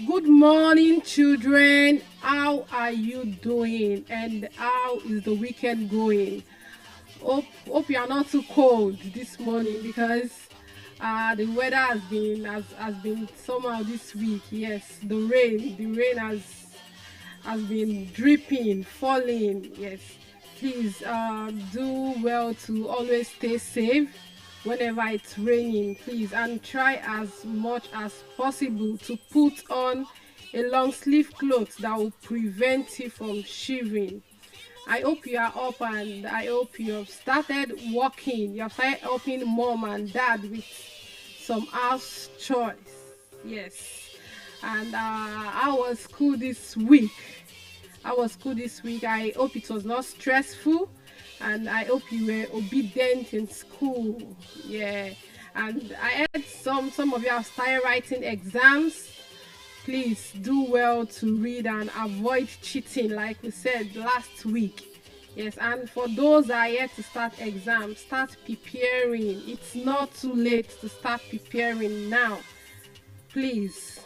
Good morning, children. How are you doing? And how is the weekend going? Hope you are not too cold this morning, because the weather has been somehow this week. Yes, the rain has been dripping, falling. Yes, please do well to always stay safe whenever it's raining, please, and try as much as possible to put on a long sleeve cloth that will prevent you from shivering. I hope you are up, and I hope you have started working. You have started helping mom and dad with some house chores. Yes. And I was school this week. I hope it was not stressful, and I hope you were obedient in school. Yeah. And I heard some of you have started writing exams. Please do well to read and avoid cheating, like we said last week. Yes, and for those that are yet to start exams, start preparing. It's not too late to start preparing now, please.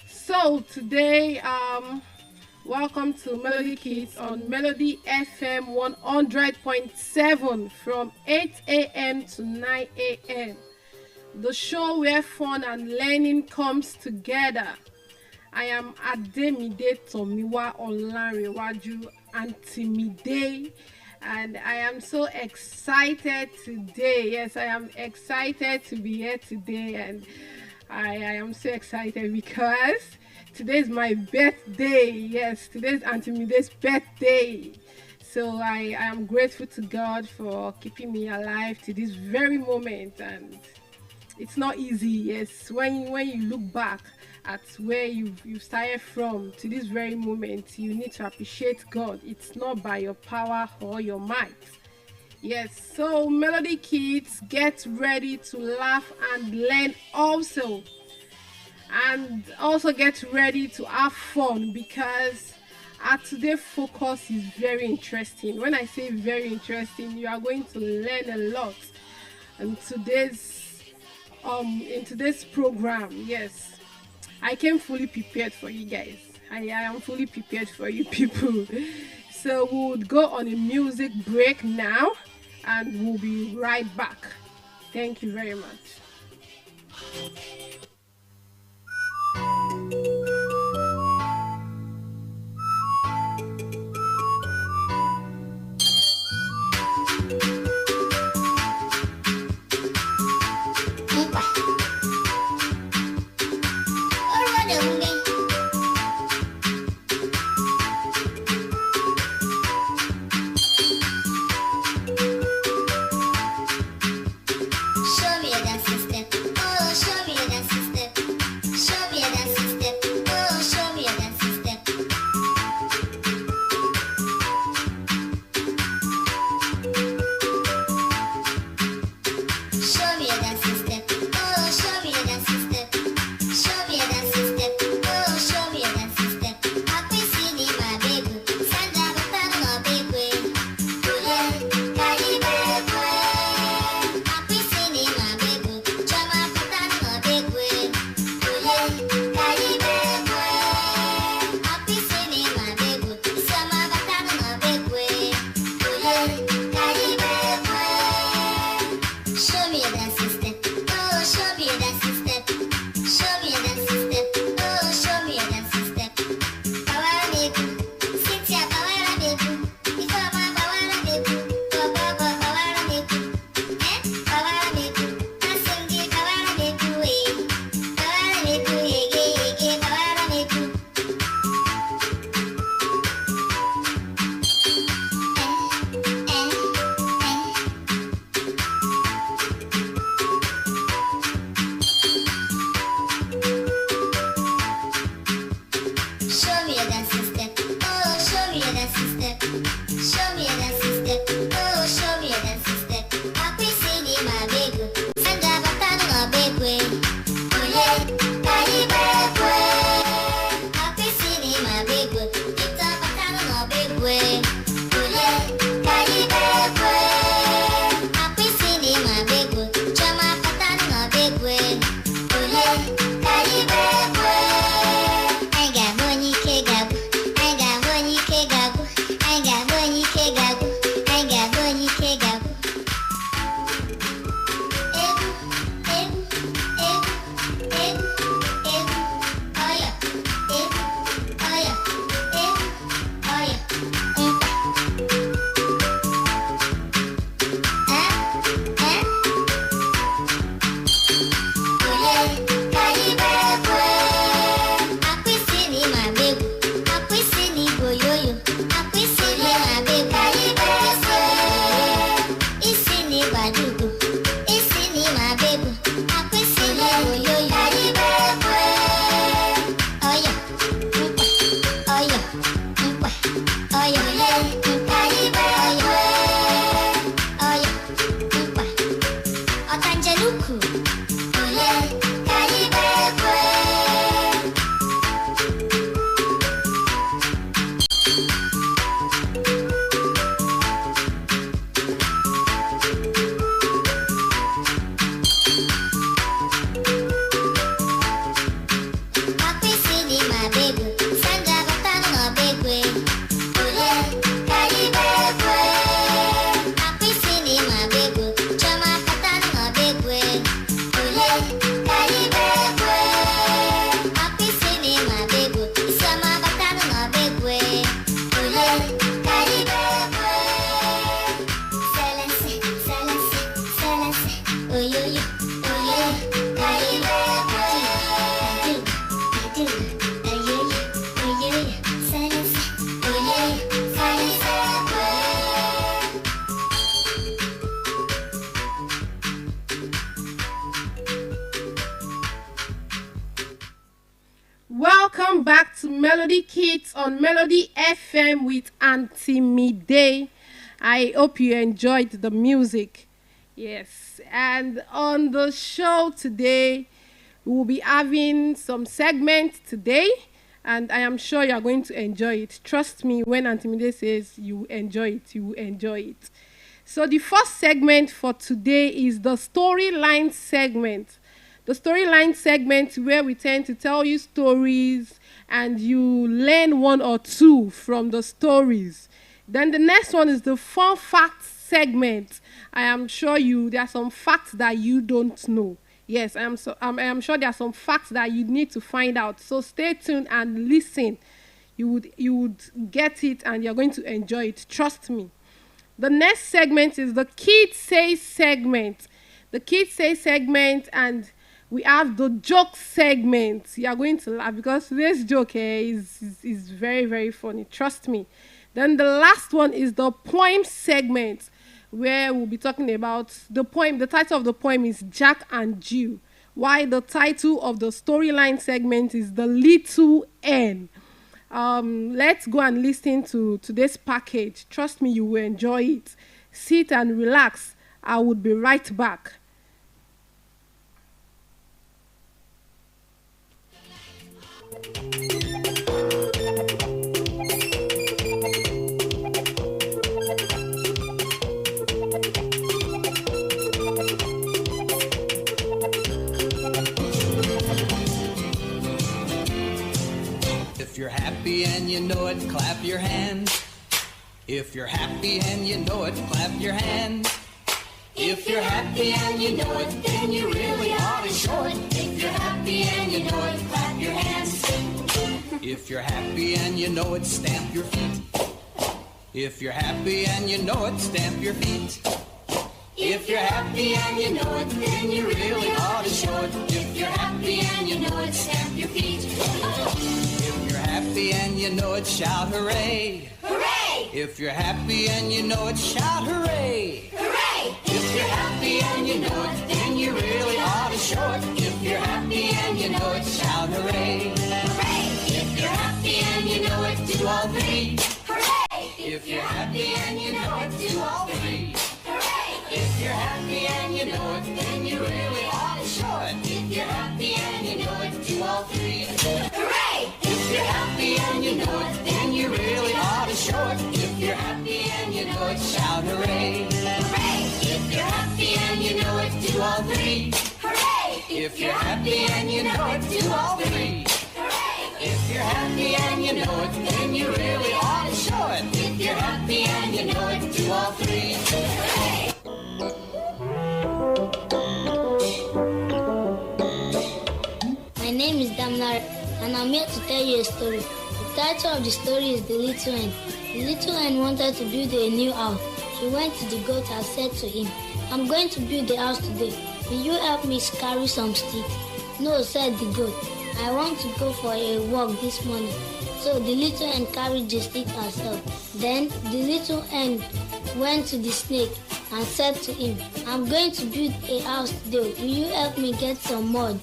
So today, welcome to Melody Kids on Melody FM 100.7 from 8 a.m. to 9 a.m. The show where fun and learning comes together. I am Ademide Tomiwa Olanrewaju, Ademide, and I am so excited today. Yes, I am excited to be here today, and I am so excited because today is my birthday. Yes, today is Ademide's birthday. So I am grateful to God for keeping me alive to this very moment, and it's not easy. Yes, when you look back at where you've started from to this very moment, you need to appreciate God. It's not by your power or your might. Yes, so Melody Kids, get ready to laugh and learn also. And also get ready to have fun, because our today focus is very interesting. When I say very interesting, you are going to learn a lot. And in today's program, yes, I came fully prepared for you guys. I am fully prepared for you people. So we would go on a music break now, and we'll be right back. Thank you very much. Show me your dancing step. Oh, show me Welcome back to Melody Kids on Melody FM with Ademide. I hope you enjoyed the music. Yes, and on the show today, we will be having some segments today, and I am sure you are going to enjoy it. Trust me, when Ademide says you enjoy it, you will enjoy it. So the first segment for today is the storyline segment. The storyline segment where we tend to tell you stories and you learn one or two from the stories. Then the next one is the fun facts segment. I am sure there are some facts that you don't know. Yes, I am sure there are some facts that you need to find out. So stay tuned and listen. You would get it and you're going to enjoy it. Trust me. The next segment is the Kids Say segment. The Kids Say segment, and we have the joke segment. You are going to laugh because today's joke is very, very funny. Trust me. Then the last one is the poem segment, where we'll be talking about the poem. The title of the poem is Jack and Jill, while the title of the storyline segment is The Little N. Let's go and listen to today's package. Trust me, you will enjoy it. Sit and relax. I will be right back. If you're happy and you know it, clap your hands. If you're happy and you know it, clap your hands. If you're happy and you know it, then you really ought to show it. If you're happy and you know it, clap your hands. If you're happy and you know it, stamp your feet. If you're happy and you know it, stamp your feet. If you're happy and you know it, then you really ought to show it. If you're happy and you know it, stamp your feet. If you're happy and you know it, shout hooray. Hooray! If you're happy and you know it, shout hooray. Hooray! If you're happy and you know it, then you really ought to show it. If you're happy and you know it, shout hooray. Hooray! If you're happy and you know it, do all three. Hooray! If you're happy and you know it, do all three. If you're happy and you know it, then you really ought to show it. If you're happy and you know it, do all three. Hooray! If you're happy and you know it, then you really ought to show it. If you're happy and you know it, shout hooray. Hooray! If you're happy and you know it, do all three. Hooray! If you're happy and you know it, do all three. Hooray! If you're happy and you know it, then you really ought to show it. If you're happy and you know it, do all three. Hooray! My name is Damnar, and I'm here to tell you a story. The title of the story is The Little Hen. The little hen wanted to build a new house. She went to the goat and said to him, I'm going to build the house today. Will you help me carry some sticks? No, said the goat. I want to go for a walk this morning. So the little hen carried the stick herself. Then the little hen went to the snake and said to him, I'm going to build a house today. Will you help me get some mud?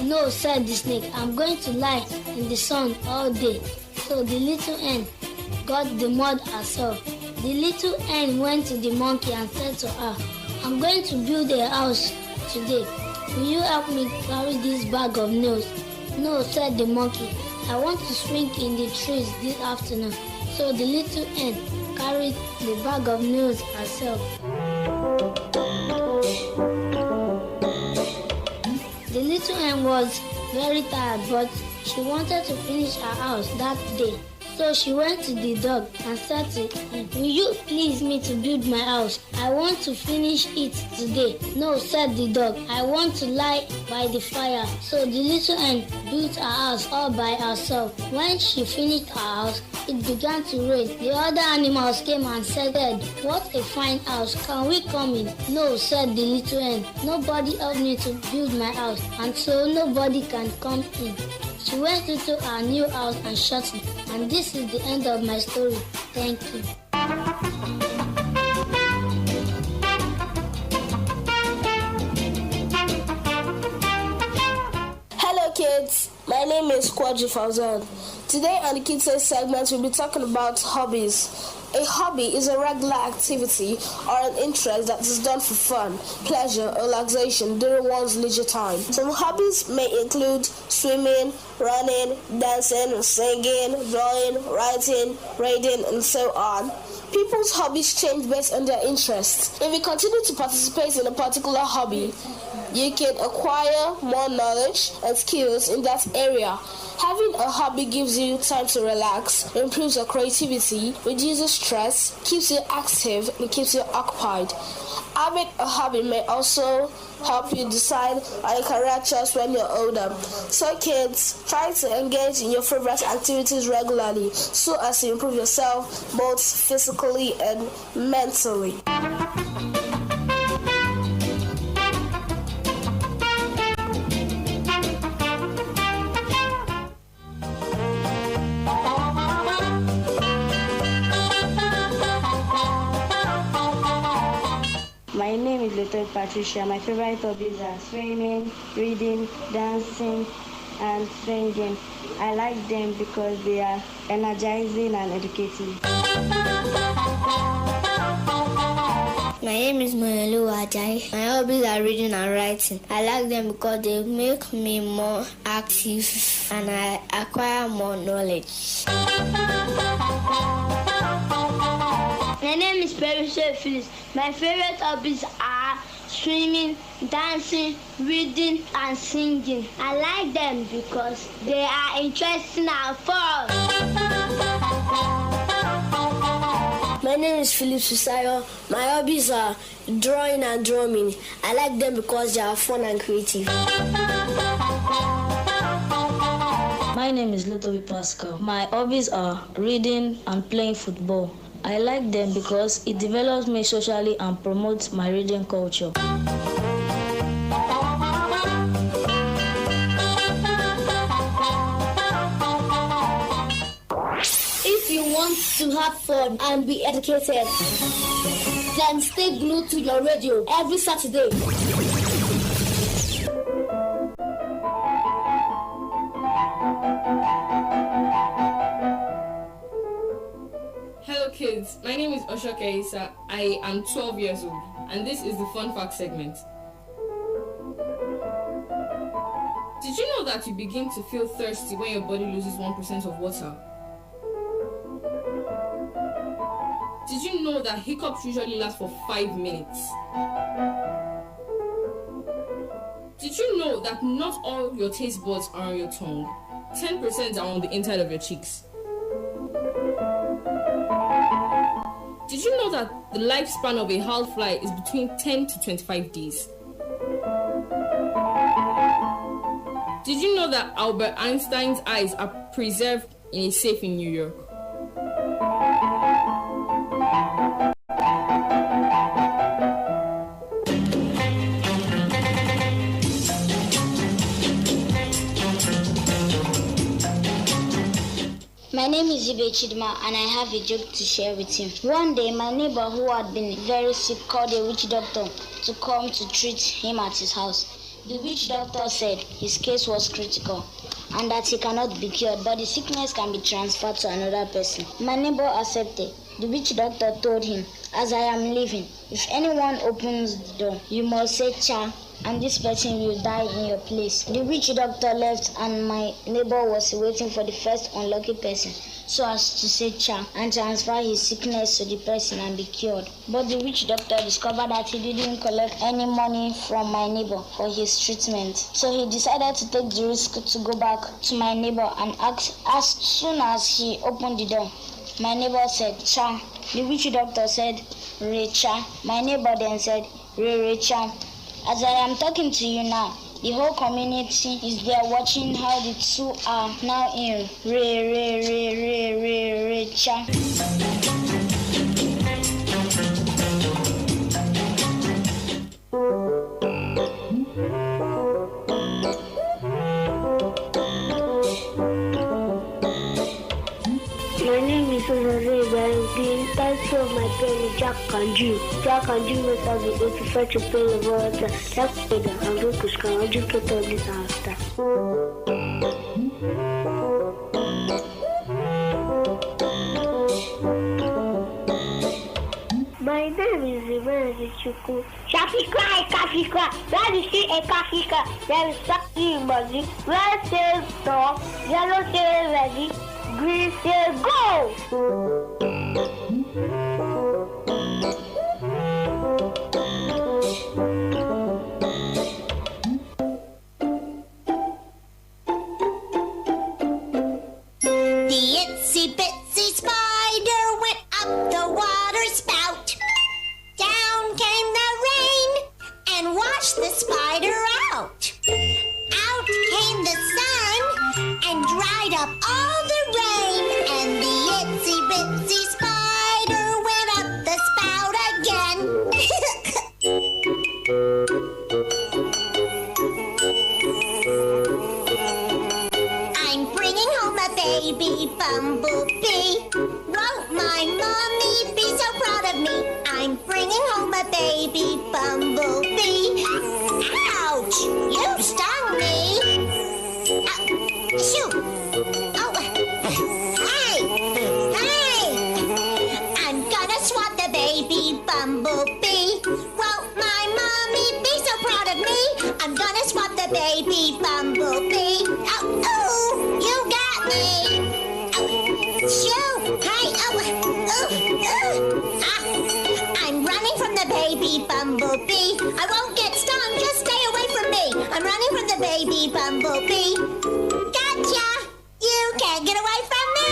No, said the snake. I'm going to lie in the sun all day. So the little hen got the mud herself. The little hen went to the monkey and said to her, I'm going to build a house today. Will you help me carry this bag of nails? No, said the monkey. I want to swing in the trees this afternoon. So the little hen carried the bag of nails herself. The little hen was very tired, but she wanted to finish her house that day. So she went to the dog and said to him, will you please me to build my house? I want to finish it today. No, said the dog. I want to lie by the fire. So the little hen built her house all by herself. When she finished her house, it began to rain. The other animals came and said, what a fine house. Can we come in? No, said the little hen. Nobody helped me to build my house, and so nobody can come in. She went into her new house and shut it. And this is the end of my story. Thank you. Hello kids, my name is Kwaji Fauzan. Today on the Kids Say segment, we'll be talking about hobbies. A hobby is a regular activity or an interest that is done for fun, pleasure, or relaxation during one's leisure time. Some hobbies may include swimming, running, dancing, singing, drawing, writing, reading, and so on. People's hobbies change based on their interests. If you continue to participate in a particular hobby, you can acquire more knowledge and skills in that area. Having a hobby gives you time to relax, improves your creativity, reduces stress, keeps you active, and keeps you occupied. Having a hobby may also help you decide on a career choice when you're older. So kids, try to engage in your favorite activities regularly so as to improve yourself both physically and mentally. My name is Little Patricia. My favorite hobbies are swimming, reading, dancing, and singing. I like them because they are energizing and educative. My name is Moyelu Ajay. My hobbies are reading and writing. I like them because they make me more active and I acquire more knowledge. My name is Perisha Phyllis. My favorite hobbies are swimming, dancing, reading, and singing. I like them because they are interesting and fun. My name is Philip Susayo. My hobbies are drawing and drumming. I like them because they are fun and creative. My name is Lutovi Pascal. My hobbies are reading and playing football. I like them because it develops me socially and promotes my reading culture. If you want to have fun and be educated, then stay glued to your radio every Saturday. Hello kids, my name is Oshoke Isa. I am 12 years old and this is the Fun Fact segment. Did you know that you begin to feel thirsty when your body loses 1% of water? Did you know that hiccups usually last for 5 minutes? Did you know that not all your taste buds are on your tongue? 10% are on the inside of your cheeks. Did you know that the lifespan of a housefly is between 10 to 25 days? Did you know that Albert Einstein's eyes are preserved in a safe in New York? My name is Ibe Chidma and I have a joke to share with you. One day, my neighbor who had been very sick called a witch doctor to come to treat him at his house. The witch doctor said his case was critical and that he cannot be cured, but the sickness can be transferred to another person. My neighbor accepted. The witch doctor told him, "As I am leaving, if anyone opens the door, you must say cha, and this person will die in your place." The witch doctor left and my neighbor was waiting for the first unlucky person so as to say cha and transfer his sickness to the person and be cured. But the witch doctor discovered that he didn't collect any money from my neighbor for his treatment. So he decided to take the risk to go back to my neighbor and ask. As soon as he opened the door, my neighbor said cha. The witch doctor said re cha. My neighbor then said re cha. As I am talking to you now, the whole community is there watching how the two are now in re cha. My name is Jose. The types of of my friend is Jack and Jill. Jack and Jill must have been able to fetch a pail of water. Jack said that I'm going to school. I'll just get all this after. My name is Imani Chuku. Shafika, Kafika. Where is she a Kafika? There is something in Mazi. Red says stop, yellow says ready, green says go. The itsy bitsy spider went up the water spout. Down came the rain and washed the spider out. Out came the sun and dried up all the rain. And the itsy bitsy spider went up the spout again. I'm bringing home a baby bumblebee. Won't my mommy be so proud of me? I'm bringing home a baby bumblebee. Ouch! You stung me. Shoo! Oh, hey! Hey! I'm gonna swat the baby bumblebee. Won't my mommy be so proud of me? I'm gonna swat the baby bumblebee. Oh, oh, you got me. Oh, shoo! Hey! I'm running from the baby bumblebee. I won't get stung. Just stay away from me. I'm running from the baby bumblebee. Gotcha! You can't get away from me.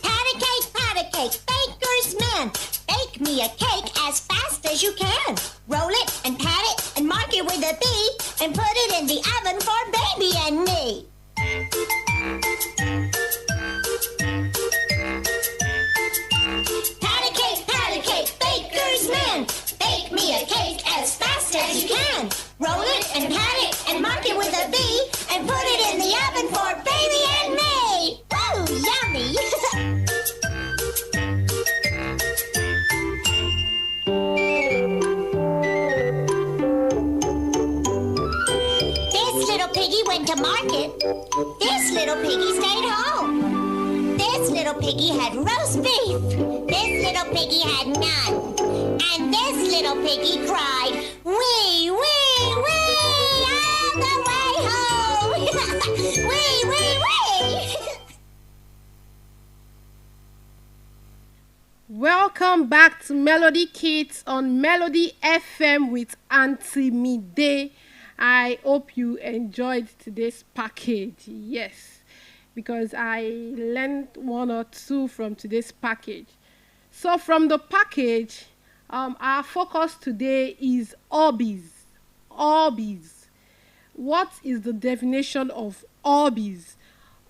Pat a cake, baker's man. Bake me a cake as fast as you can. Roll it and pat it and mark it with a B and put it in the oven for baby and me. Pat a cake, baker's man. Bake me a cake as fast as you can. Roll it and pat it and mark it with a B and put it in the oven for baby and me. Woo, yummy. This little piggy went to market. This little piggy stayed home. This little piggy had roast beef. This little piggy had none. And this little piggy cried, wee, wee, wee, all the way home. Wee, wee, wee. Welcome back to Melody Kids on Melody FM with Ademide. I hope you enjoyed today's package. Yes, because I learned one or two from today's package. So from the package, our focus today is hobbies. Hobbies. What is the definition of hobbies?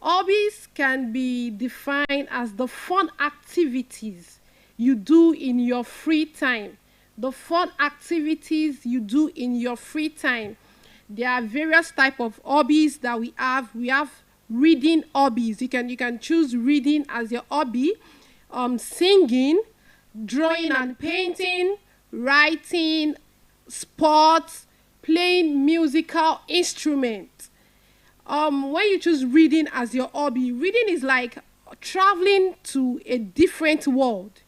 Hobbies can be defined as the fun activities you do in your free time. The fun activities you do in your free time. There are various type of hobbies that we have. We have reading hobbies. You can choose reading as your hobby. Singing, drawing and painting, writing, sports, playing musical instruments. When you choose reading as your hobby, reading is like traveling to a different world.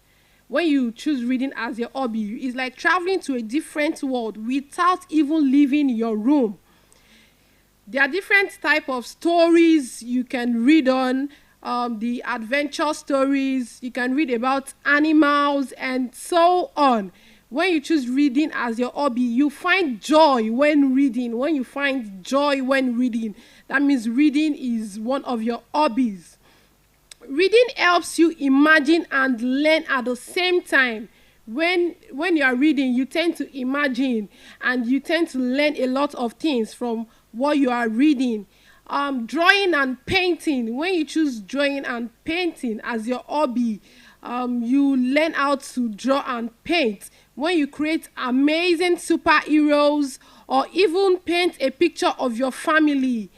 When you choose reading as your hobby, it's like traveling to a different world without even leaving your room. There are different type of stories you can read on, the adventure stories. You can read about animals and so on. When you choose reading as your hobby, you find joy when reading. When you find joy when reading, that means reading is one of your hobbies. Reading helps you imagine and learn at the same time. When you are reading, you tend to imagine and you tend to learn a lot of things from what you are reading. Drawing and painting. When you choose drawing and painting as your hobby, you learn how to draw and paint. When you create amazing superheroes or even paint a picture of your family,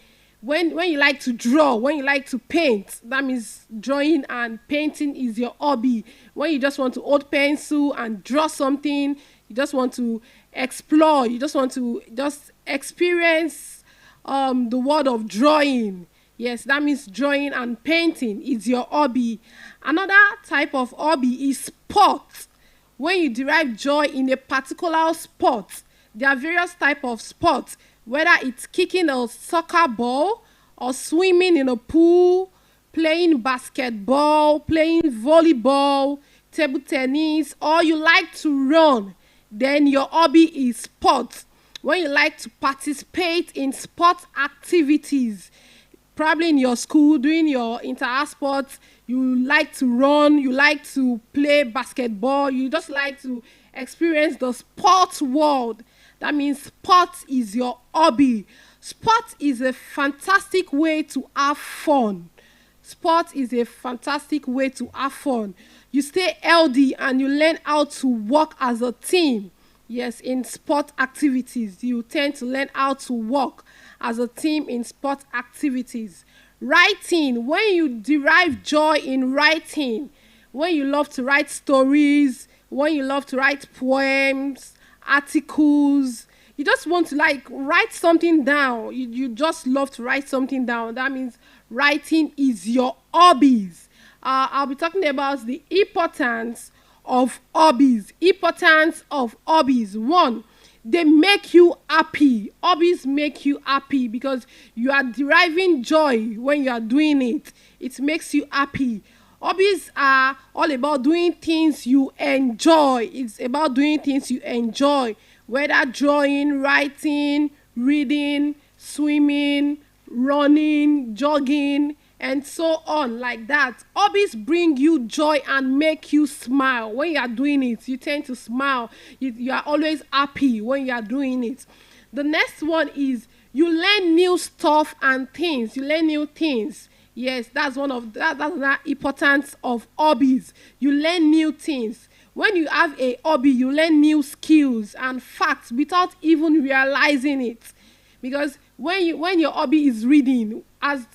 when you like to draw, when you like to paint, that means drawing and painting is your hobby. When you just want to hold pencil and draw something, you just want to explore, you just want to just experience the world of drawing. Yes, that means drawing and painting is your hobby. Another type of hobby is sport. When you derive joy in a particular sport, there are various types of sports, whether it's kicking a soccer ball or swimming in a pool, playing basketball, playing volleyball, table tennis, or you like to run, then your hobby is sports. When you like to participate in sport activities, probably in your school, doing your inter-house sports, you like to run, you like to play basketball, you just like to experience the sports world. That means sport is your hobby. Sport is a fantastic way to have fun. Sport is a fantastic way to have fun. You stay healthy and you learn how to work as a team. Yes, in sport activities, you tend to learn how to work as a team in sport activities. Writing, when you derive joy in writing, when you love to write stories, when you love to write poems, articles, you just want to like write something down, you just love to write something down, that means writing is your hobbies. I'll be talking about the importance of hobbies. Importance of hobbies. One, they make you happy. Hobbies make you happy because you are deriving joy when you are doing it. It makes you happy. Hobbies are all about doing things you enjoy. It's about doing things you enjoy, whether drawing, writing, reading, swimming, running, jogging, and so on, like that. Hobbies bring you joy and make you smile. When you are doing it, you tend to smile. You are always happy when you are doing it. The next one is you learn new stuff and things. You learn new things. Yes, that's the importance of hobbies. You learn new things. When you have a hobby, you learn new skills and facts without even realizing it. Because when your hobby is reading, as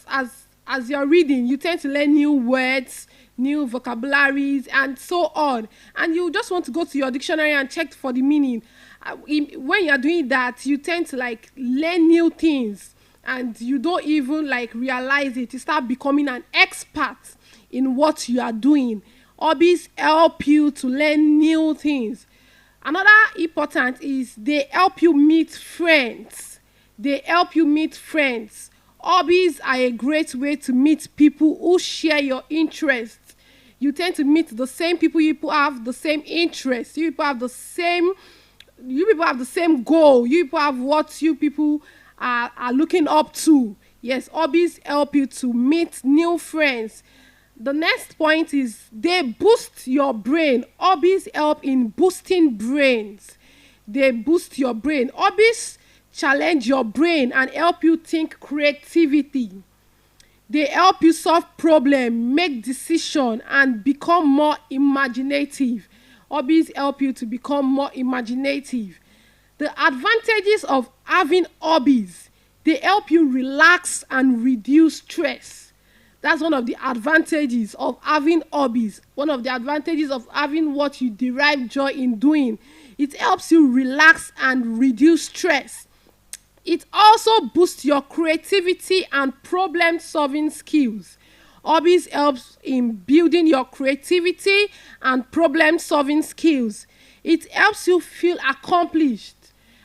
you're reading, you tend to learn new words, new vocabularies, and so on. And you just want to go to your dictionary and check for the meaning. When you're doing that, you tend to like learn new things, and you don't even like realize it. You start becoming an expert in what you are doing. Hobbies help you to learn new things. Another important is they help you meet friends. They help you meet friends. Hobbies are a great way to meet people who share your interests. You tend to meet the same people. You people have the same interests. You people have the same goal. You people have what you people are looking up to. Yes, hobbies help you to meet new friends. The next point is they boost your brain. Hobbies help in boosting brains. They boost your brain. Hobbies challenge your brain and help you think creativity. They help you solve problems, make decisions, and become more imaginative. Hobbies help you to become more imaginative. The advantages of having hobbies, they help you relax and reduce stress. That's one of the advantages of having hobbies. One of the advantages of having what you derive joy in doing. It helps you relax and reduce stress. It also boosts your creativity and problem-solving skills. Hobbies helps in building your creativity and problem-solving skills. It helps you feel accomplished.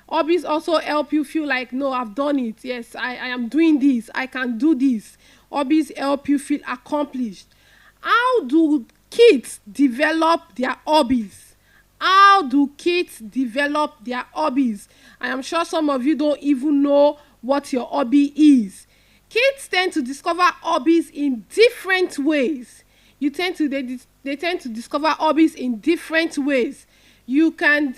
Hobbies also help you feel like, no, I've done it. Yes, I am doing this. I can do this. Hobbies help you feel accomplished. How do kids develop their hobbies? How do kids develop their hobbies? I am sure some of you don't even know what your hobby is. Kids tend to discover hobbies in different ways. They tend to discover hobbies in different ways. You can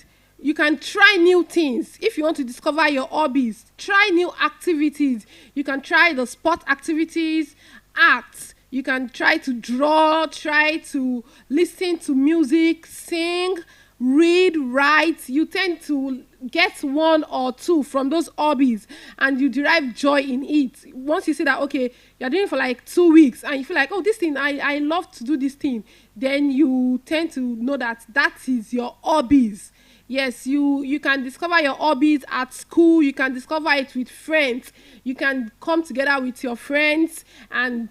try new things. If you want to discover your hobbies, try new activities. You can try the sport activities, arts. You can try to draw, try to listen to music, sing, read, write. You tend to get one or two from those hobbies and you derive joy in it. Once you see that, okay, you're doing it for like 2 weeks and you feel like, oh, this thing, I love to do this thing, then you tend to know that that is your hobbies. Yes, you can discover your hobbies at school. You can discover it with friends. You can come together with your friends and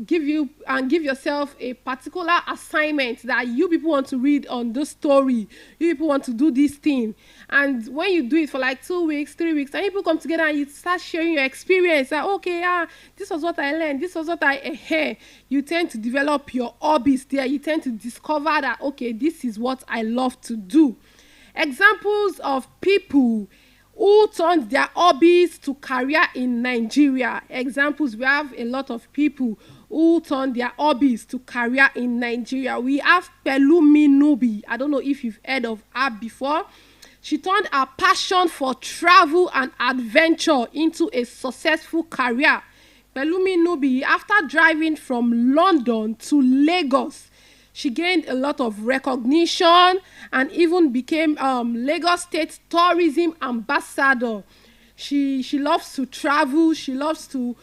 give yourself a particular assignment that you people want to read on this story. You people want to do this thing, and when you do it for like 2 weeks, 3 weeks, and people come together and you start sharing your experience. That okay, this was what I learned. This was what I You tend to develop your hobbies there. You tend to discover that okay, this is what I love to do. Examples of people who turned their hobbies to career in Nigeria. Examples, we have a lot of people who turned their hobbies to career in Nigeria. We have Pelumi Nubi. I don't know if you've heard of her before. She turned her passion for travel and adventure into a successful career. Pelumi Nubi, after driving from London to Lagos, she gained a lot of recognition and even became Lagos State Tourism Ambassador. She loves to travel. She loves to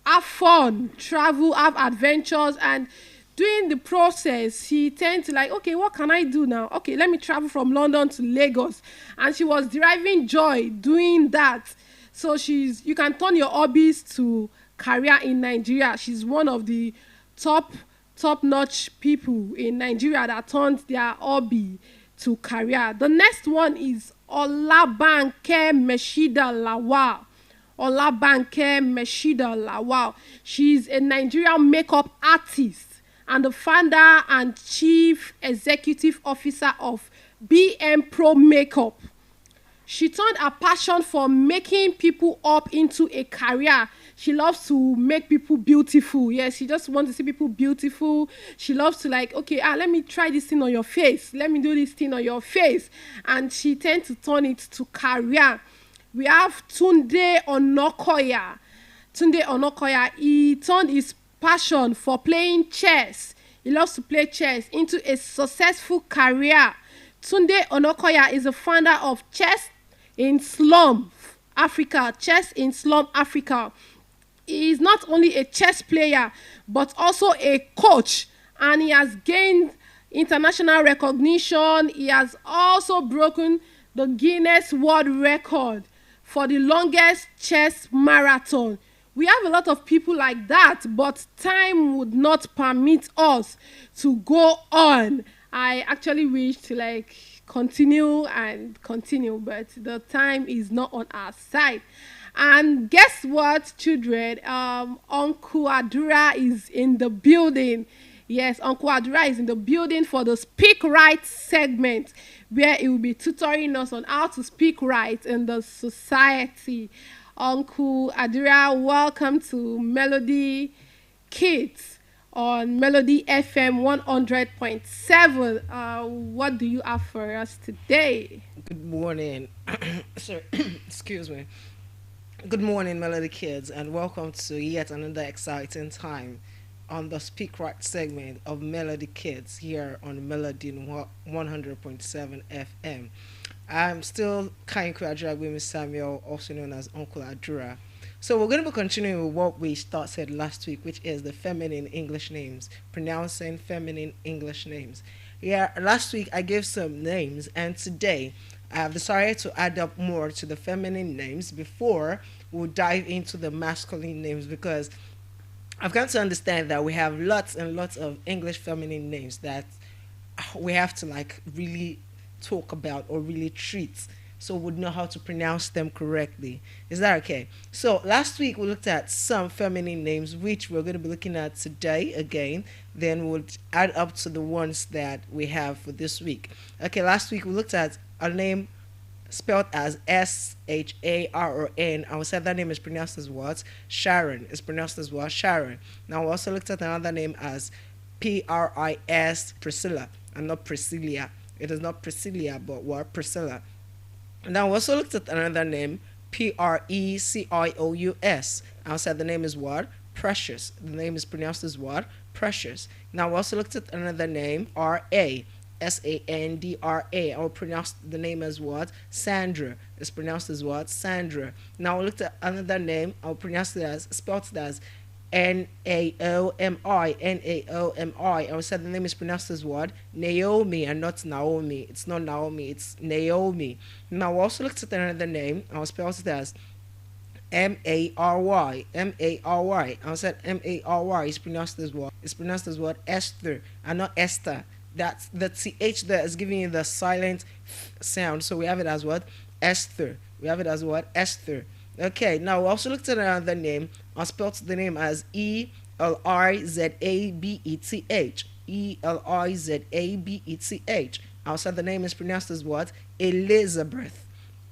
have fun, travel, have adventures, and during the process, she tends to like, okay, what can I do now? Okay, let me travel from London to Lagos, and she was deriving joy doing that. So you can turn your hobbies to career in Nigeria. She's one of the top-notch people in Nigeria that turned their hobby to career. The next one is Olabanke Meshida Lawal. Olabanke Meshida Lawal. She's a Nigerian makeup artist and the founder and chief executive officer of BM Pro Makeup. She turned her passion for making people up into a career. She loves to make people beautiful. Yes, she just wants to see people beautiful. She loves to like, okay, let me try this thing on your face. Let me do this thing on your face. And she tends to turn it to career. We have Tunde Onokoya. Tunde Onokoya, he turned his passion for playing chess. He loves to play chess into a successful career. Tunde Onokoya is the founder of Chess in Slum Africa. Chess in Slum Africa. He is not only a chess player but also a coach, and he has gained international recognition. He has also broken the Guinness World Record for the longest chess marathon. We have a lot of people like that, but time would not permit us to go on. I actually wish to like continue, but the time is not on our side. And guess what, children? Uncle Adura is in the building. Yes, Uncle Adura is in the building for the Speak Right segment, where he will be tutoring us on how to speak right in the society. Uncle Adura, welcome to Melody Kids on Melody FM 100.7. What do you have for us today? Good morning. Sorry, excuse me. Good morning, Melody Kids, and welcome to yet another exciting time on the Speak Right segment of Melody Kids here on Melody 100.7 FM. I'm still Kainku Adura Samuel, also known as Uncle Adura. So we're going to be continuing with what we started last week, which is the feminine English names, pronouncing feminine English names. Yeah, last week I gave some names, and today I have decided to add up more to the feminine names before we'll dive into the masculine names, because I've come to understand that we have lots and lots of English feminine names that we have to like really talk about or really treat, so we'd know how to pronounce them correctly. Is that okay? So last week we looked at some feminine names, which we're going to be looking at today again. Then we'll add up to the ones that we have for this week. Okay, last week we looked at a name spelled as Sharon. I would say that name is pronounced as what? Sharon. It's pronounced as what? Sharon. Now we also looked at another name as Pris, Priscilla, and not Priscilla. It is not Priscilla, but what? Priscilla. Now we also looked at another name, Preciouss. I would say the name is what? Precious. The name is pronounced as what? Precious. Now we also looked at another name, R.A. Sandra. I will pronounce the name as what? Sandra. It's pronounced as what? Sandra. Now we looked at another name. I'll pronounce it as, spelled it as Naomi. Naomi. I said the name is pronounced as what? Naomi, and not Naomi. It's not Naomi, it's Naomi. Now we also looked at another name. I'll spell it as Mary. Mary. I said Mary is pronounced as what? It's pronounced as what? Esther, and not Esther. That's the th there is giving you the silent sound. So we have it as what? Esther. We have it as what? Esther. Okay, now we also looked at another name. I spelled the name as Elizabeth. Elizabeth. I said the name is pronounced as what? Elizabeth.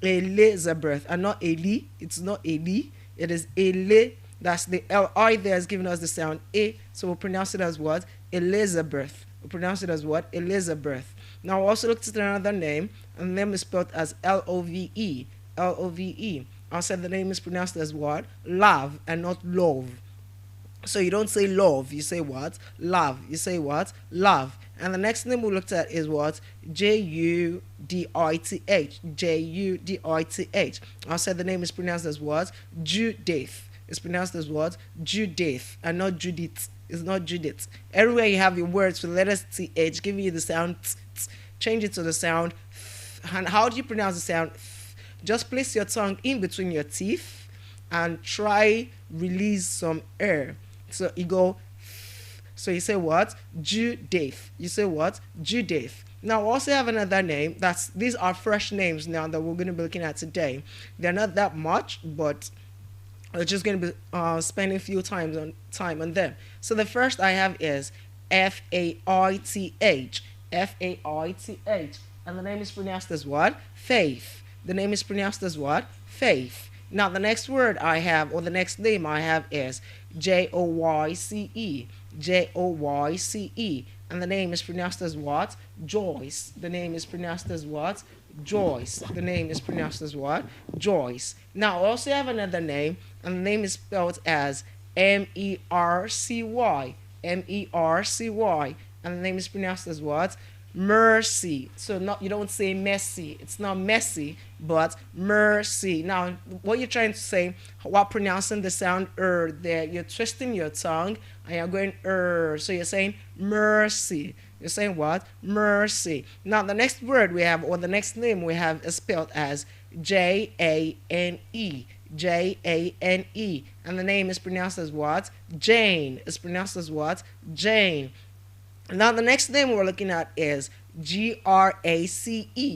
Elizabeth, and not Eli. It's not Eli. It is Eli. That's the Li there is giving us the sound A. So we'll pronounce it as what? Elizabeth. We'll pronounce it as what? Elizabeth. Now we also looked at another name, and the name is spelled as Love. Love. I said the name is pronounced as what? Love, and not love. So you don't say love, you say what? Love. You say what? Love. And the next name we looked at is what? Judith. Judith. I said the name is pronounced as what? Judith. It's pronounced as what? Judith, and not Judith. It's not Judith. Everywhere you have your words with letters th, giving you the sound change it to the sound. And how do you pronounce the sound? Just place your tongue in between your teeth and try release some air. So you go. So you say what? Judith. You say what? Judith. Now we also have another name. These are fresh names now that we're going to be looking at today. They're not that much, but we're just going to be spending a few time on them. So the first I have is Faith. Faith. And the name is pronounced as what? Faith. The name is pronounced as what? Faith. Now the next word I have, or the next name I have, is Joyce. Joyce. And the name is pronounced as what? Joyce. The name is pronounced as what? Joyce. The name is pronounced as what? Joyce. Now I also have another name, and the name is spelled as Mercy. Mercy. And the name is pronounced as what? Mercy. So you don't say messy. It's not messy, but mercy. Now, what you're trying to say while pronouncing the sound there, you're twisting your tongue and you're going so you're saying mercy. You're saying what? Mercy. Now, the next word we have, or the next name we have, is spelled as Jane. Jane. And the name is pronounced as what? Jane. It's pronounced as what? Jane. Now the next name we're looking at is Grace. Grace.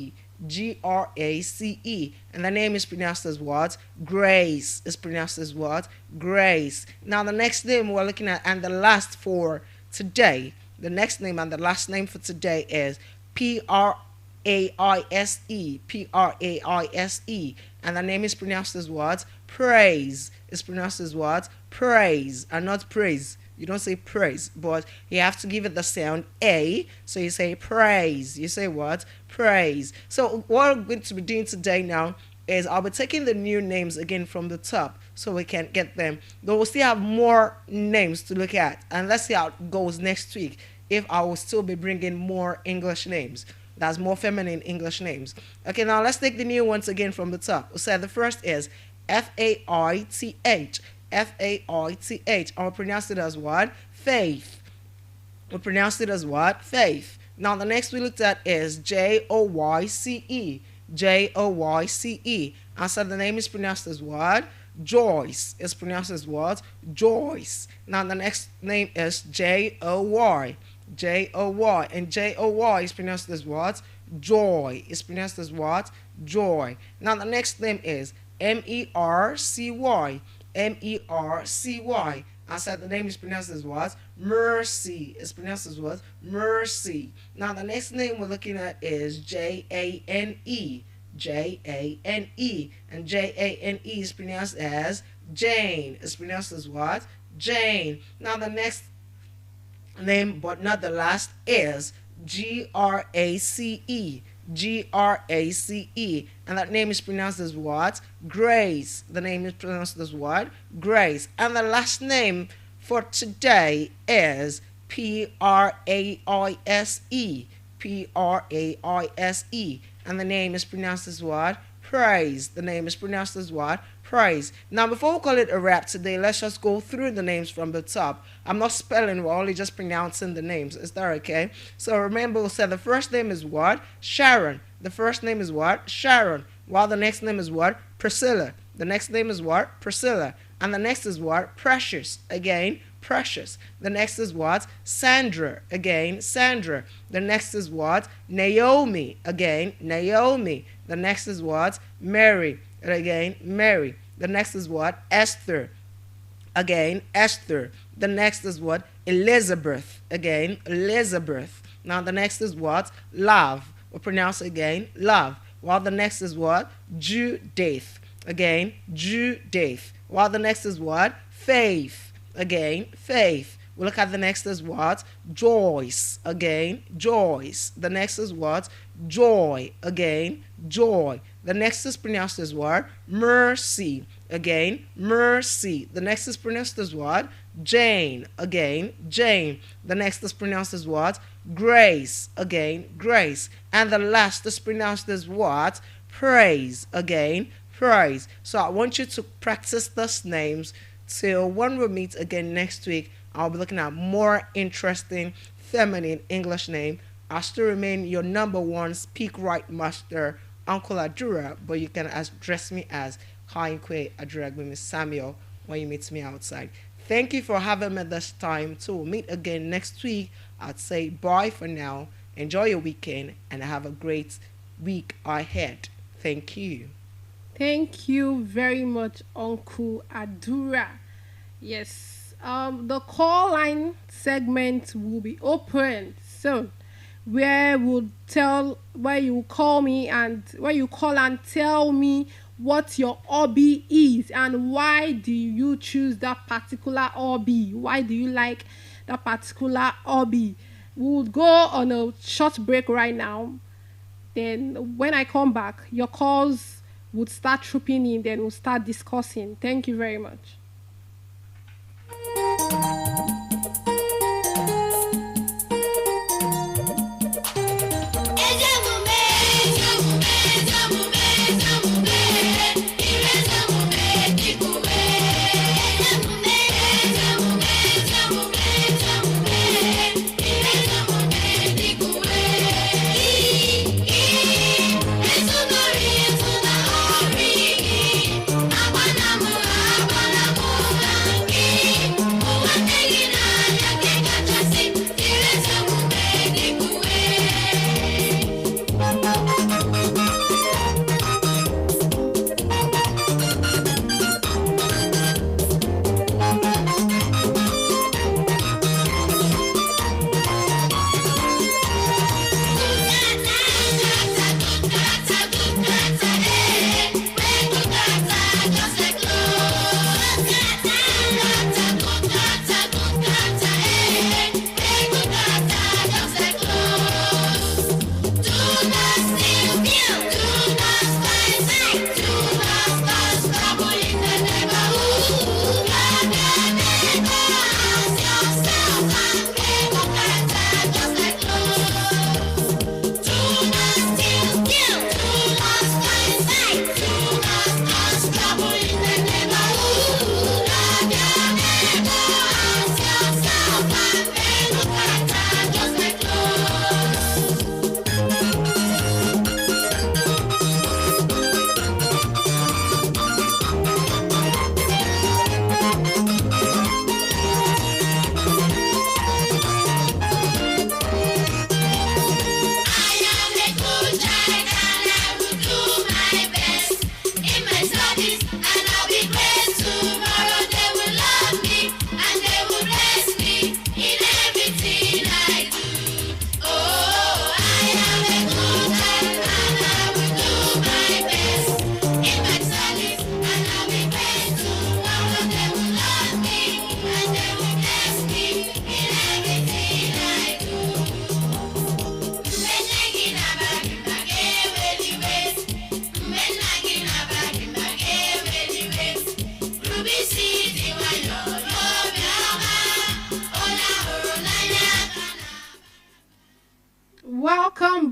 And the name is pronounced as what? Grace. It's pronounced as what? Grace. Now the next name we're looking at, and the last for today, the next name and the last name for today is Praise. Praise. And the name is pronounced as what? Praise. It's pronounced as what? Praise, and not praise. You don't say praise, but you have to give it the sound A. So you say praise. You say what? Praise. So what I'm going to be doing today now is I'll be taking the new names again from the top so we can get them. But we'll still have more names to look at. And let's see how it goes next week, if I will still be bringing more English names. That's more feminine English names. Okay, now let's take the new ones again from the top. So the first is Faith. Faith. I'll pronounce it as what? Faith. We'll pronounce it as what? Faith. Now the next we looked at is Joyce. Joyce. I said the name is pronounced as what? Joyce. It's pronounced as what? Joyce. Now the next name is Joy. Joy. And Joy is pronounced as what? Joy. It's pronounced as what? Joy. Now the next name is Mercy. Mercy. I said the name is pronounced as what? Mercy. It's pronounced as what? Mercy. Now the next name we're looking at is Jane. Jane. And Jane is pronounced as Jane. It's pronounced as what? Jane. Now the next name, but not the last, is Grace. Grace. And that name is pronounced as what? Grace. The name is pronounced as what? Grace. And the last name for today is Praise. Praise. And the name is pronounced as what? Praise. The name is pronounced as what? Praise. Now, before we call it a wrap today, let's just go through the names from the top. I'm not spelling, we're only just pronouncing the names. Is that okay? So remember, we said the first name is what? Sharon. The first name is what? Sharon. While the next name is what? Priscilla. The next name is what? Priscilla. And the next is what? Precious. Again, Precious. The next is what? Sandra. Again, Sandra. The next is what? Naomi. Again, Naomi. The next is what? Mary. Again, Mary. The next is what? Esther. Again, Esther. The next is what? Elizabeth. Again, Elizabeth. Now the next is what? Love. We'll pronounce again, love. While the next is what? Judith. Again, Judith. While the next is what? Faith. Again, faith. We'll look at the next is what? Joyce. Again, Joyce. The next is what? Joy. Again, joy. The next is pronounced as what? Mercy. Again, mercy. The next is pronounced as what? Jane. Again, Jane. The next is pronounced as what? Grace. Again, grace. And the last is pronounced as what? Praise. Again, praise. So I want you to practice those names till when we meet again next week. I'll be looking at more interesting feminine English name. I'll still remain your number one speak right master, Uncle Adura, but you can address me as Kainkwe Aduragbimi Samuel when you meet me outside. Thank you for having me this time. So we'll meet again next week. I'd say bye for now. Enjoy your weekend and have a great week ahead. Thank you. Thank you very much, Uncle Adura. Yes, the call line segment will be open soon, where you call me and where you call and tell me what your hobby is and why do you choose that particular hobby. Why do you like that particular hobby? We'll go on a short break right now. Then when I come back, your calls would start trooping in. Then we'll start discussing. Thank you very much. Abanamu, abanamu.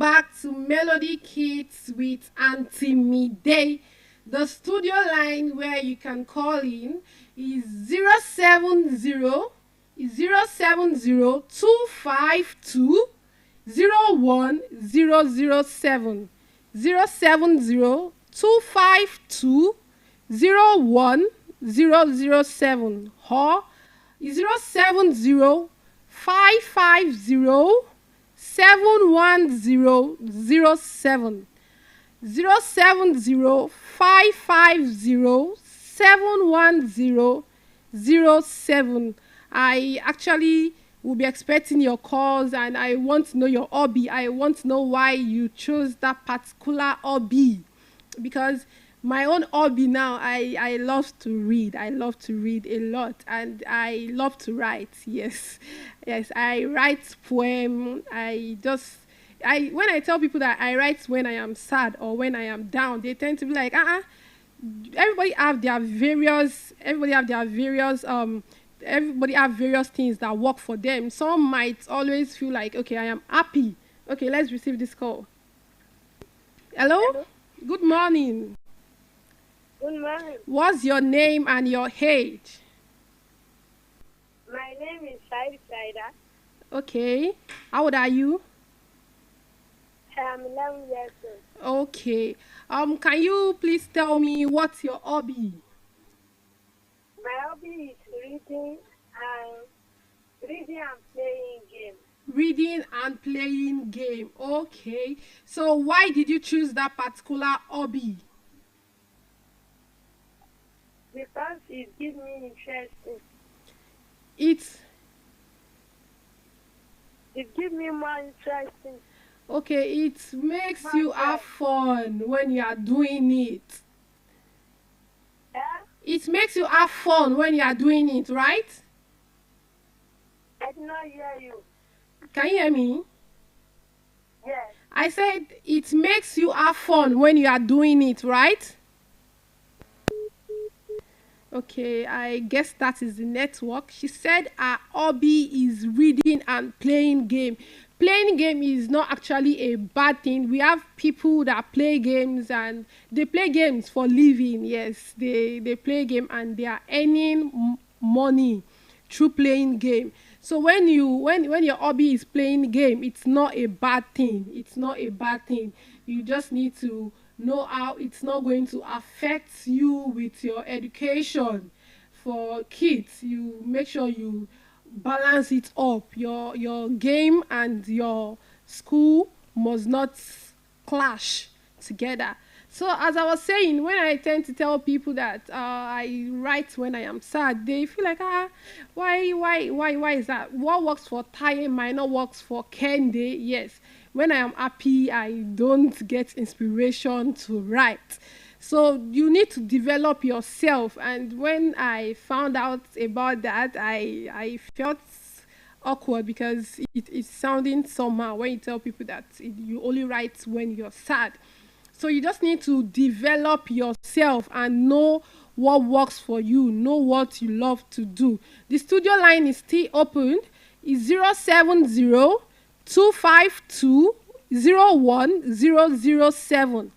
back to Melody Kids with Ademide. The studio line where you can call in is 070 070 or 070 070 I actually will be expecting your calls, and I want to know your hobby. I want to know why you chose that particular hobby, because my own hobby now, I love to read. I love to read a lot, and I love to write. Yes, yes, I write poem. I when I tell people that I write when I am sad or when I am down, they tend to be like, everybody have various things that work for them. Some might always feel like, okay, I am happy. Okay, let's receive this call. Hello? Hello. Good morning. Good morning. What's your name and your age? My name is Saida. Okay. How old are you? I'm 11 years old. Okay. Can you please tell me what's your hobby? My hobby is reading and playing games. Reading and playing game. Okay. So why did you choose that particular hobby? Because it gives me interest. It gives me more interesting. Okay, it makes you have fun when you are doing it. Yeah? It makes you have fun when you are doing it, right? I did not hear you. Can you hear me? Yes. I said it makes you have fun when you are doing it, right? Okay, I guess that is the network. She said her hobby is reading and playing game. Playing game is not actually a bad thing. We have people that play games, and they play games for living. Yes, they play game and they are earning money through playing game. So when your hobby is playing game, it's not a bad thing. It's not a bad thing. You just need to know how it's not going to affect you with your education. For kids, you make sure you balance it up. Your game and your school must not clash together. So as I was saying, when I tend to tell people that I write when I am sad, they feel like, why is that? What works for Taye might not work for Kende. Yes, when I am happy, I don't get inspiration to write. So you need to develop yourself. And when I found out about that, I felt awkward, because it's sounding somehow when you tell people that you only write when you're sad. So you just need to develop yourself and know what works for you, know what you love to do. The studio line is still open. It's 070-252-01007.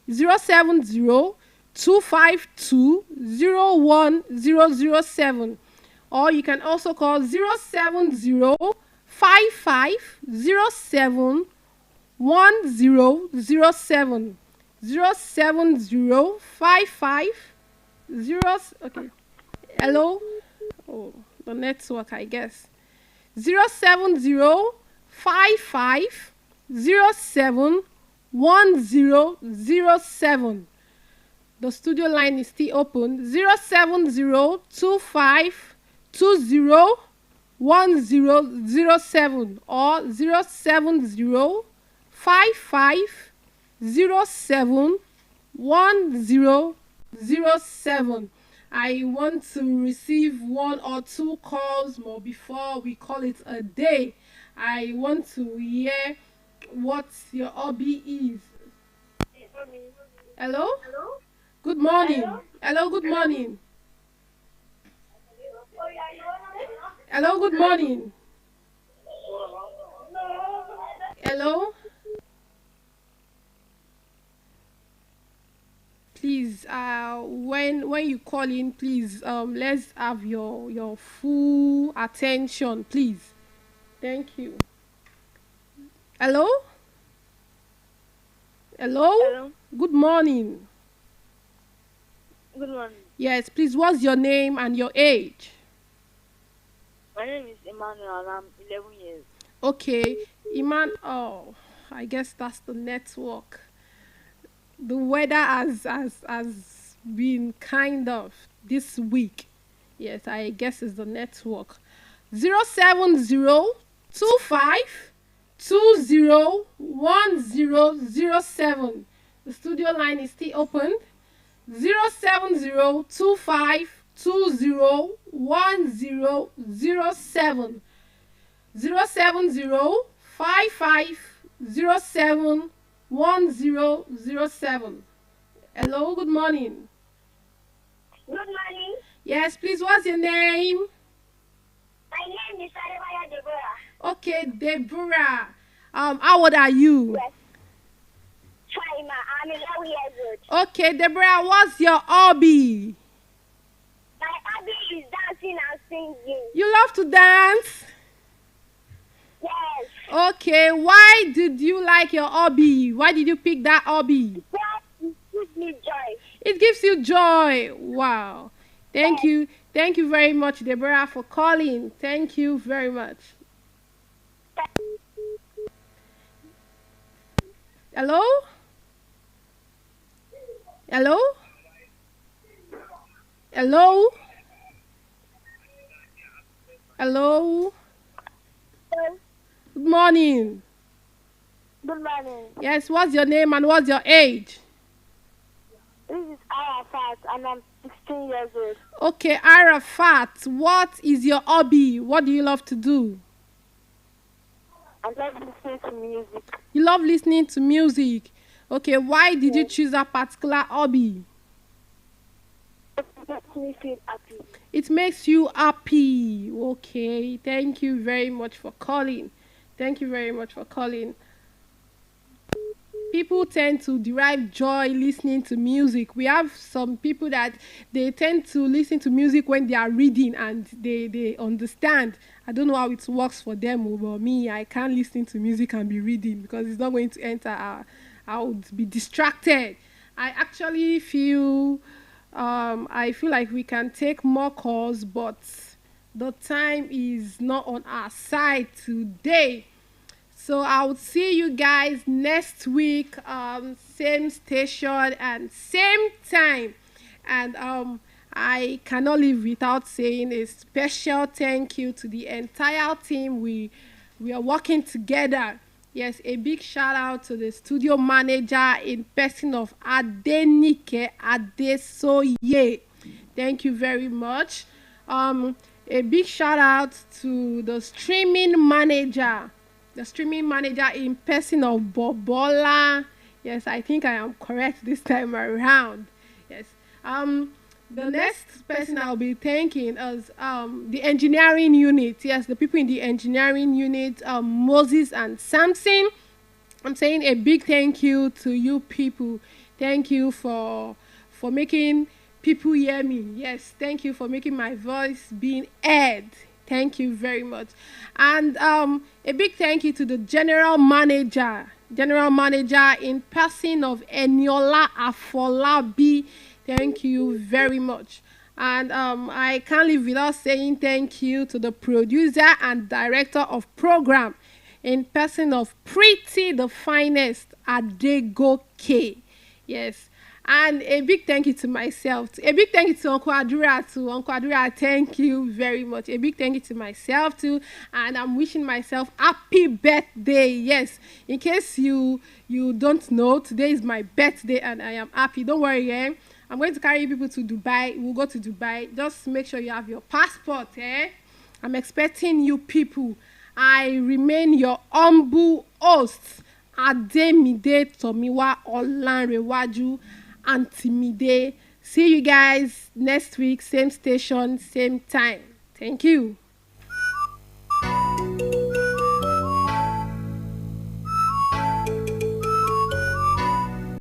070-252-01007. Or you can also call 070-5507-1007. 070-55-0. Okay. Hello. Oh, the network, I guess. 070-55-07-1007. The studio line is still open. 070-25-20-1007 or 070-55-07-1007. I want to receive one or two calls more before we call it a day. I want to hear what your hobby is. Hello? Good morning. Hello, good morning. Hello, good morning. Hello? when you call in, please let's have your full attention, please. Thank you. Hello? Hello? Hello. Good morning. Good morning. Yes, please, what's your name and your age? My name is Emmanuel and I'm 11 years. Okay, Iman. Oh, I guess that's the network. The weather has been kind of this week. Yes, I guess it's the network. 07025201007. The studio line is still open. 07025201007. 07055071007. Hello, good morning. Good morning. Yes, please, what's your name? My name is Ademide Deborah. Okay, Deborah. How old are you? Yes. Fine, I'm 11 years old. Okay, Deborah, what's your hobby? My hobby is dancing and singing. You love to dance? Yes. Okay, why did you like your hobby? Why did you pick that hobby? That gives me joy. It gives you joy. Wow. Thank Yes. you. Thank you very much, Deborah, for calling. Thank you very much. Hello? Hello? Hello? Hello? Good morning. Good morning. Yes, what's your name and what's your age? This is Arafat and I'm 16 years old. Okay, Arafat, what is your hobby? What do you love to do? I love listening to music. You love listening to music. Okay, why did you choose that particular hobby? It makes me feel happy. It makes you happy. Okay, thank you very much for calling. Thank you very much for calling. People tend to derive joy listening to music. We have some people that they tend to listen to music when they are reading and they understand. I don't know how it works for them, but me, I can't listen to music and be reading because it's not going to enter. I would be distracted. I actually feel like we can take more calls, but the time is not on our side today. So I'll see you guys next week, same station and same time. And I cannot live without saying a special thank you to the entire team. We are working together. Yes, a big shout out to the studio manager in person of Adenike Adesoye. Thank you very much. A big shout out to the streaming manager. The streaming manager in person of Bobola. Yes, I think I am correct this time around. Yes. The next person I'll be thanking is the engineering unit. Yes, the people in the engineering unit, Moses and Samson. I'm saying a big thank you to you people. Thank you for making people hear me. Yes, thank you for making my voice being heard. Thank you very much. And a big thank you to the general manager in person of Eniola Afolabi. Thank you very much. And I can't live without saying thank you to the producer and director of program in person of Pretty the Finest Adegoke. Yes. And a big thank you to myself. A big thank you to Uncle Adura too. Uncle Adura, thank you very much. A big thank you to myself too. And I'm wishing myself happy birthday. Yes. In case you don't know, today is my birthday and I am happy. Don't worry, eh? I'm going to carry people to Dubai. We'll go to Dubai. Just make sure you have your passport, eh? I'm expecting you people. I remain your humble host, Ademide Tomiwa Olanrewaju. Ademide. See you guys next week, same station, same time. Thank you.